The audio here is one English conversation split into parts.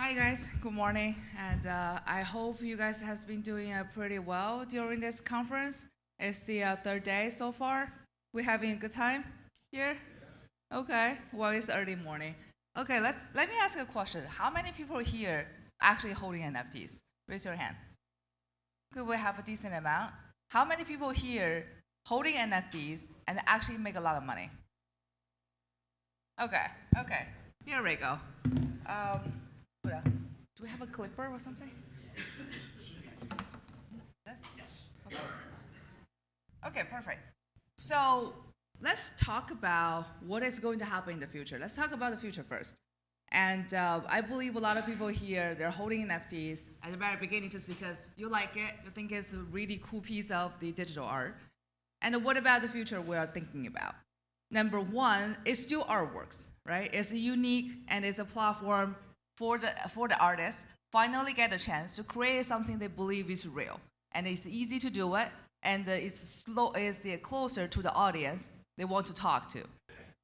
Hi guys, good morning, and I hope you guys has been doing pretty well during this conference. It's the third day so far. We having a good time here? Okay. Well, it's early morning. Okay, let me ask a question. How many people here actually holding NFTs? Raise your hand. Could we have a decent amount? How many people here holding NFTs and actually make a lot of money? Okay. Here we go. Um, do we have a clipper or something? This? Yes. Okay, perfect. So let's talk about what is going to happen in the future. Let's talk about the future first. And I believe a lot of people here, they're holding NFTs at the very beginning just because you like it, you think it's a really cool piece of the digital art. And what about the future we are thinking about? Number one, it's still artworks, right? It's unique and it's a platform for the artists finally get a chance to create something they believe is real. And it's easy to do it, and it's closer to the audience they want to talk to.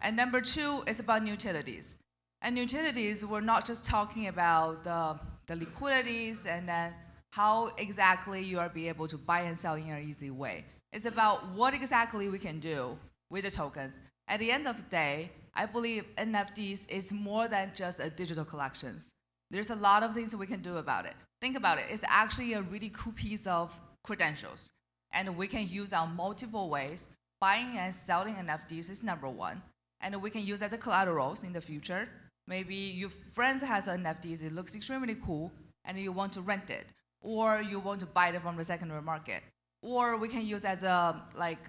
And number two is about utilities. And utilities, we're not just talking about the liquidities and then how exactly you are be able to buy and sell in an easy way. It's about what exactly we can do with the tokens. At the end of the day, I believe NFTs is more than just a digital collections. There's a lot of things we can do about it. Think about it. It's actually a really cool piece of credentials. And we can use on multiple ways. Buying and selling NFTs is number one. And we can use as the collaterals in the future. Maybe your friends has NFTs, it looks extremely cool, and you want to rent it. Or you want to buy it from the secondary market. Or we can use as a, like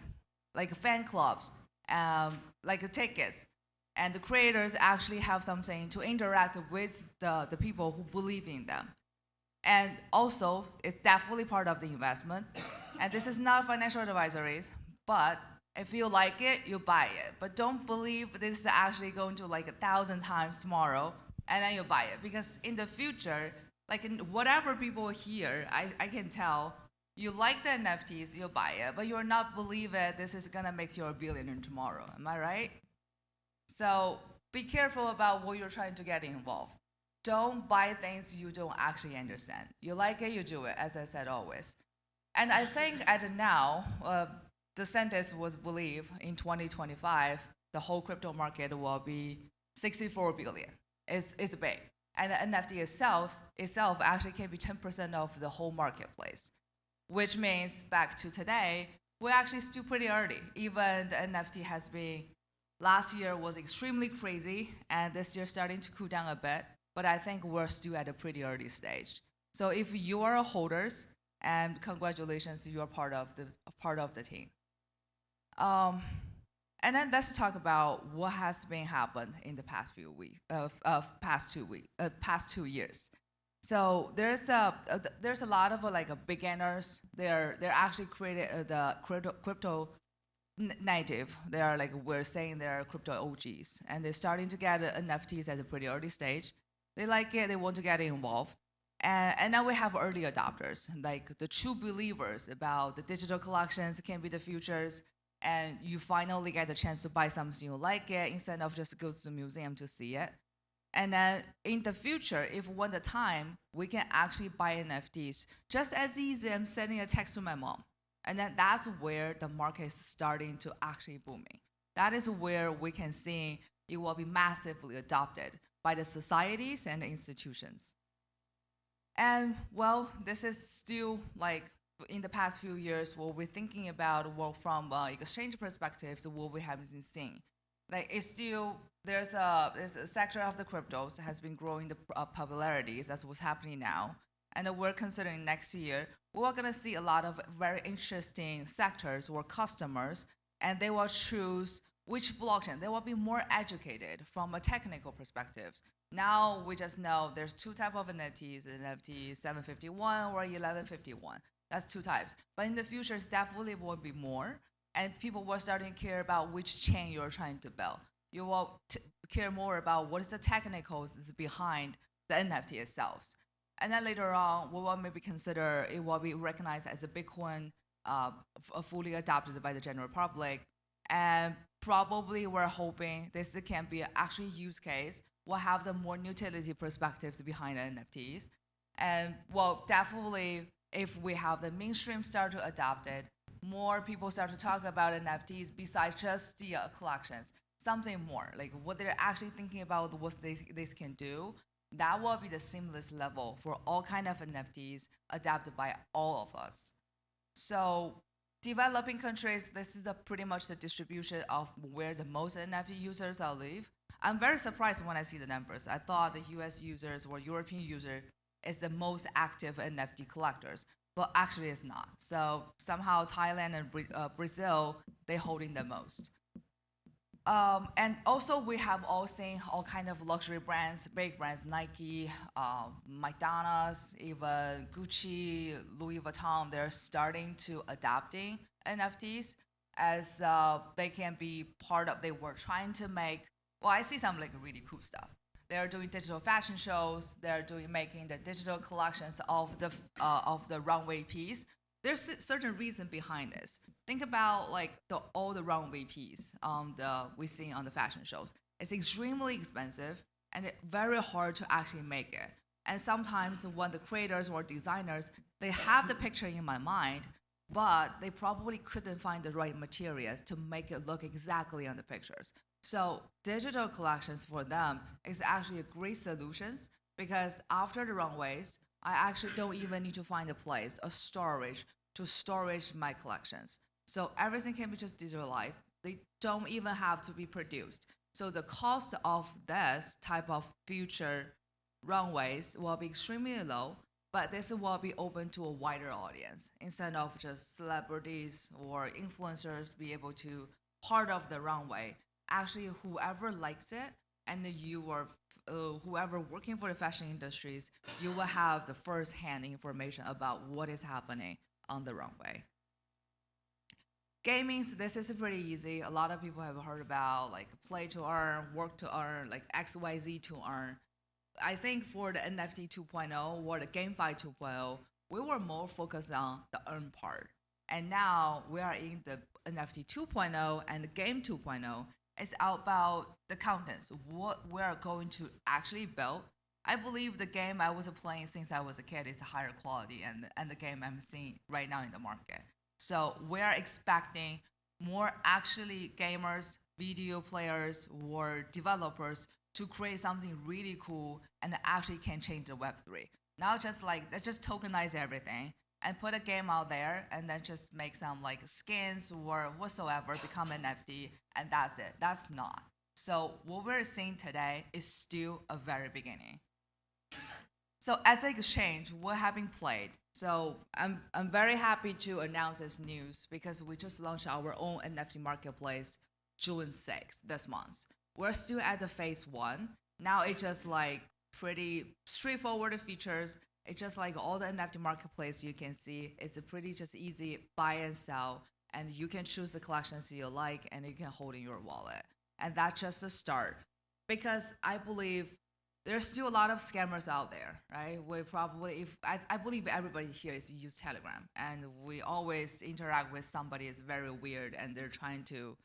fan clubs, like tickets. And the creators actually have something to interact with the people who believe in them. And also, it's definitely part of the investment. And this is not financial advisories, but if you like it, you buy it. But don't believe this is actually going to like 1,000 times tomorrow, and then you buy it. Because in the future, like in whatever people here, I can tell, you like the NFTs, you buy it, but you're not believe it, this is gonna make you a billionaire tomorrow. Am I right? So be careful about what you're trying to get involved. Don't buy things you don't actually understand. You like it, you do it, as I said always. And I think at now, the sentence was believe in 2025, the whole crypto market will be 64 billion. It's big. And the NFT itself actually can be 10% of the whole marketplace, which means back to today, we're actually still pretty early. Even the NFT has been, last year was extremely crazy, and this year starting to cool down a bit, but I think we're still at a pretty early stage. So if you are holders, and congratulations, you are part of the team. And then let's talk about what has been happened in the past few weeks, past 2 years. So there's a lot of beginners. They're actually created the crypto native. They are like we're saying they're crypto OGs, and they're starting to get NFTs at a pretty early stage. They like it. They want to get involved. And now we have early adopters, like the true believers about the digital collections can be the futures, and you finally get the chance to buy something you like it instead of just go to the museum to see it. And then in the future, if when the time, we can actually buy NFTs just as easy as sending a text to my mom. And then that's where the market is starting to actually booming. That is where we can see it will be massively adopted by the societies and the institutions. And well, this is still like in the past few years, what we're thinking about, well, from exchange perspectives, what we have been seeing. Like it's still, there's a sector of the cryptos has been growing the popularities. That's what's happening now. And we're considering next year, we're gonna see a lot of very interesting sectors or customers, and they will choose which blockchain. They will be more educated from a technical perspective. Now we just know there's two types of NFTs, NFT 751 or 1151. That's two types. But in the future, it definitely will be more, and people will starting to care about which chain you're trying to build. You will care more about what is the technicals behind the NFT itself. And then later on, we will maybe consider it will be recognized as a Bitcoin fully adopted by the general public. And probably we're hoping this can be actually use case will have the more utility perspectives behind NFTs. And well, definitely, if we have the mainstream start to adopt it, more people start to talk about NFTs besides just the collections, something more, like what they're actually thinking about, what this can do. That will be the seamless level for all kind of NFTs adapted by all of us. So developing countries, this is pretty much the distribution of where the most NFT users are live. I'm very surprised when I see the numbers. I thought the US users or European user is the most active NFT collectors, but actually it's not. So somehow Thailand and Brazil, they're holding the most. And also we have all seen all kind of luxury brands, big brands, Nike, McDonald's, even Gucci, Louis Vuitton, they're starting to adapting NFTs as they can be part of, they were trying to make, well, I see some like really cool stuff. They're doing digital fashion shows, they're making the digital collections of the runway piece. There's certain reason behind this. Think about like all the runway piece we see on the fashion shows. It's extremely expensive and very hard to actually make it. And sometimes when the creators or designers, they have the picture in my mind, but they probably couldn't find the right materials to make it look exactly on the pictures. So digital collections for them is actually a great solution because after the runways, I actually don't even need to find a place, a storage, to storage my collections. So everything can be just digitalized. They don't even have to be produced. So the cost of this type of future runways will be extremely low, but this will be open to a wider audience instead of just celebrities or influencers be able to part of the runway. Actually, whoever likes it and you are whoever working for the fashion industries, you will have the first-hand information about what is happening on the runway. Gaming, this is pretty easy. A lot of people have heard about like play to earn, work to earn, like XYZ to earn. I think for the NFT 2.0 or the GameFi 2.0, we were more focused on the earn part. And now we are in the NFT 2.0 and the game 2.0. It's about the contents, what we're going to actually build. I believe the game I was playing since I was a kid is higher quality and the game I'm seeing right now in the market. So we're expecting more actually gamers, video players, or developers to create something really cool and actually can change the Web3. Now just like, let's just tokenize everything and put a game out there and then just make some like skins or whatsoever, become an NFT, and that's it. That's not. So what we're seeing today is still a very beginning. So as an exchange, we're having played. So I'm very happy to announce this news because we just launched our own NFT marketplace June 6th this month. We're still at the phase 1. Now it's just like pretty straightforward features. It's just like all the NFT marketplace you can see. It's a pretty just easy buy and sell, and you can choose the collections you like, and you can hold in your wallet. And that's just a start, because I believe there's still a lot of scammers out there, right? We probably, I believe everybody here is use Telegram, and we always interact with somebody is very weird, and they're trying to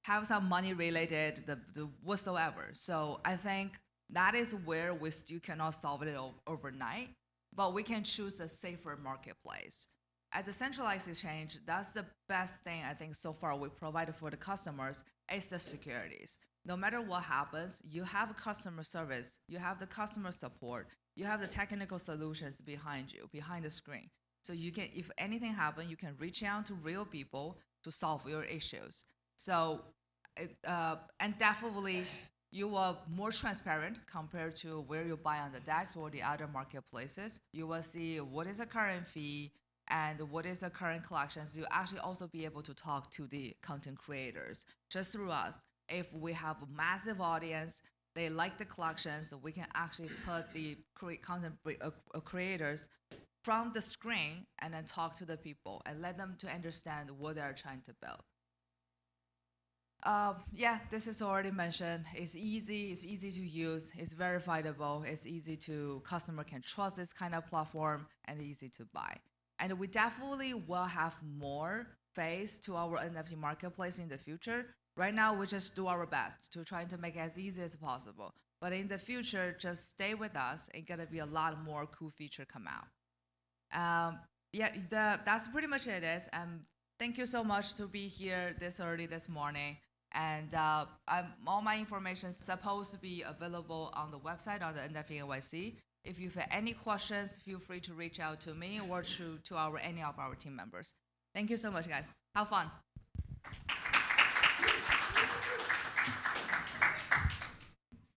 have some money related, the whatsoever. So I think that is where we still cannot solve it overnight, but we can choose a safer marketplace. As a centralized exchange, that's the best thing I think so far we provided for the customers is the securities. No matter what happens, you have customer service, you have the customer support, you have the technical solutions behind you, behind the screen. So you can, if anything happens, you can reach out to real people to solve your issues. So, and definitely, you are more transparent compared to where you buy on the DEX or the other marketplaces. You will see what is the current fee and what is the current collections. You actually also be able to talk to the content creators just through us. If we have a massive audience, they like the collections, we can actually put the content creators from the screen and then talk to the people and let them to understand what they're trying to build. Yeah, this is already mentioned. It's easy to use, it's verifiable, it's easy to, customer can trust this kind of platform, and easy to buy. And we definitely will have more phase to our NFT marketplace in the future. Right now, we just do our best to try to make it as easy as possible. But in the future, just stay with us. It's gonna be a lot more cool feature come out. That's pretty much it is. Thank you so much to be here this early this morning. And all my information is supposed to be available on the website on the NFT.NYC. If you have any questions, feel free to reach out to me or to any of our team members. Thank you so much, guys. Have fun.